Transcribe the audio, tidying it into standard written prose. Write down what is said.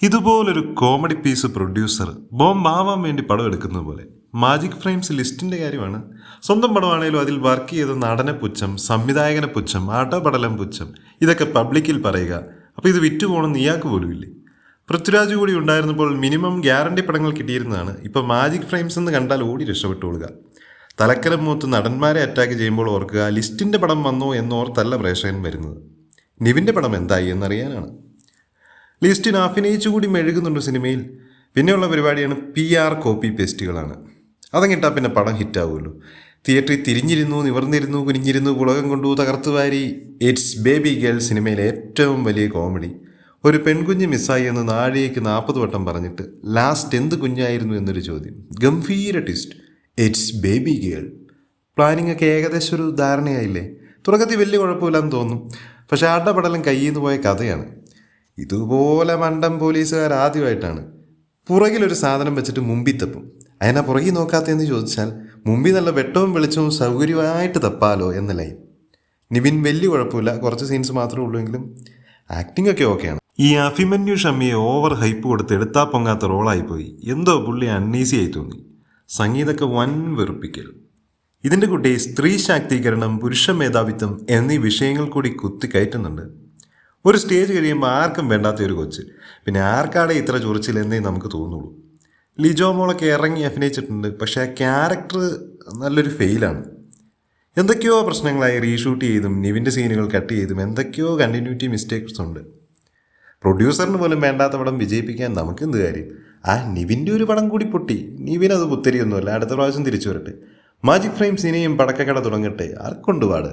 ഇതുപോലൊരു comedy piece producer ബോംബാവാൻ വേണ്ടി പടം എടുക്കുന്നത് പോലെ മാജിക് ഫ്രെയിംസ് ലിസ്റ്റിന്റെ കാര്യമാണ്. സ്വന്തം പടമാണേലും അതിൽ വർക്ക് ചെയ്ത നടനെ പുച്ഛം, സംവിധായകനെ പുച്ഛം, അടപടലം പുച്ഛം, ഇതൊക്കെ പബ്ലിക്കിൽ പറയുക. അപ്പോൾ ഇത് വിറ്റുപോകണമെന്ന് ഇയാൾക്ക് പോലും ഇല്ലേ? പൃഥ്വിരാജ് കൂടി ഉണ്ടായിരുന്നപ്പോൾ മിനിമം ഗ്യാരണ്ടി പടങ്ങൾ കിട്ടിയിരുന്നതാണ്. ഇപ്പോൾ മാജിക് ഫ്രെയിംസ് എന്ന് കണ്ടാൽ ഓടി രക്ഷപ്പെട്ടുകൊള്ളുക. തലക്കരം മൂത്ത് നടന്മാരെ അറ്റാക്ക് ചെയ്യുമ്പോൾ ഓർക്കുക, ലിസ്റ്റിന്റെ പടം വന്നോ എന്നോർത്തല്ല പ്രേക്ഷകൻ വരുന്നത്, നിവിൻ്റെ പടം എന്തായി എന്നറിയാനാണ്. ലിസ്റ്റിന് അഭിനയിച്ചുകൂടി മെഴുകുന്നുണ്ട് സിനിമയിൽ. പിന്നെയുള്ള പരിപാടിയാണ് PR കോപ്പി പേസ്റ്റുകളാണ്. അതങ്ങിട്ടാൽ പിന്നെ പടം ഹിറ്റാവുമല്ലോ. തിയേറ്ററിൽ തിരിഞ്ഞിരുന്നു, നിവർന്നിരുന്നു, കുനിഞ്ഞിരുന്നു, പുളകം കൊണ്ടു, തകർത്തുവാരി. ഇറ്റ്സ് ബേബി ഗേൾ സിനിമയിലെ ഏറ്റവും വലിയ കോമഡി. ഒരു പെൺകുഞ്ഞ് മിസ്സായി എന്ന് നാഴികയ്ക്ക് 40 വട്ടം പറഞ്ഞിട്ട് ലാസ്റ്റ് എന്ത് കുഞ്ഞായിരുന്നു എന്നൊരു ചോദ്യം. ഗംഭീര twist. It's baby girl. Planning ഒക്കെ ഏകദേശം ഒരു ധാരണയായില്ലേ? തുടക്കത്തിൽ വലിയ കുഴപ്പമില്ലാന്ന് തോന്നും, പക്ഷെ അടപടലം കയ്യിൽ നിന്ന് പോയ കഥയാണ്. ഇതുപോലെ മണ്ടൻ പോലീസുകാർ ആദ്യമായിട്ടാണ്. പുറകിലൊരു സാധനം വെച്ചിട്ട് മുമ്പിൽ തപ്പും. അതിനാ പുറകിൽ നോക്കാത്തതെന്ന് ചോദിച്ചാൽ മുമ്പിൽ നല്ല വെട്ടവും വെളിച്ചവും സൗകര്യമായിട്ട് തപ്പാലോ എന്ന ലൈൻ. നിവിൻ വലിയ കുഴപ്പമില്ല, കുറച്ച് സീൻസ് മാത്രമേ ഉള്ളൂ എങ്കിലും ആക്ടിംഗ് ഒക്കെ ഓക്കെയാണ്. ഈ അഭിമന്യു ഷമ്മിയെ ഓവർ ഹൈപ്പ് കൊടുത്ത് എടുത്താൽ പൊങ്ങാത്ത റോളായിപ്പോയി. എന്തോ പുള്ളി അൺഈസി ആയി തോന്നി. സംഗീതമൊക്കെ വൻ വെറുപ്പിക്കൽ. ഇതിൻ്റെ കൂട്ടി സ്ത്രീ ശാക്തീകരണം, പുരുഷ മേധാവിത്വം എന്നീ വിഷയങ്ങൾ കൂടി കുത്തിക്കയറ്റുന്നുണ്ട്. ഒരു സ്റ്റേജ് കഴിയുമ്പോൾ ആർക്കും വേണ്ടാത്ത ഒരു കൊച്ച്, പിന്നെ ആർക്കാടെ ഇത്ര ചൊറിച്ചില്ലെന്നേ നമുക്ക് തോന്നുള്ളൂ. ലിജോ മോളൊക്കെ ഇറങ്ങി അഭിനയിച്ചിട്ടുണ്ട്, പക്ഷേ ആ ക്യാരക്ടർ നല്ലൊരു ഫെയിലാണ്. എന്തൊക്കെയോ പ്രശ്നങ്ങളായി റീഷൂട്ട് ചെയ്തും നിവിൻ്റെ സീനുകൾ കട്ട് ചെയ്തും എന്തൊക്കെയോ കണ്ടിന്യൂറ്റി മിസ്റ്റേക്സ് ഉണ്ട്. പ്രൊഡ്യൂസറിന് പോലും വേണ്ടാത്ത പടം വിജയിപ്പിക്കാൻ നമുക്ക് എന്ത് കാര്യം? നിവിൻ്റെ ഒരു പടം കൂടി പൊട്ടി. നിവിനത് പുത്തരിയൊന്നുമല്ല, അടുത്ത പ്രാവശ്യം തിരിച്ചു വരട്ടെ. മാജിക് ഫ്രെയിംസ് ഇനിയും പടക്കക്കട തുടങ്ങട്ടെ, ആർക്കൊണ്ടുപാട്.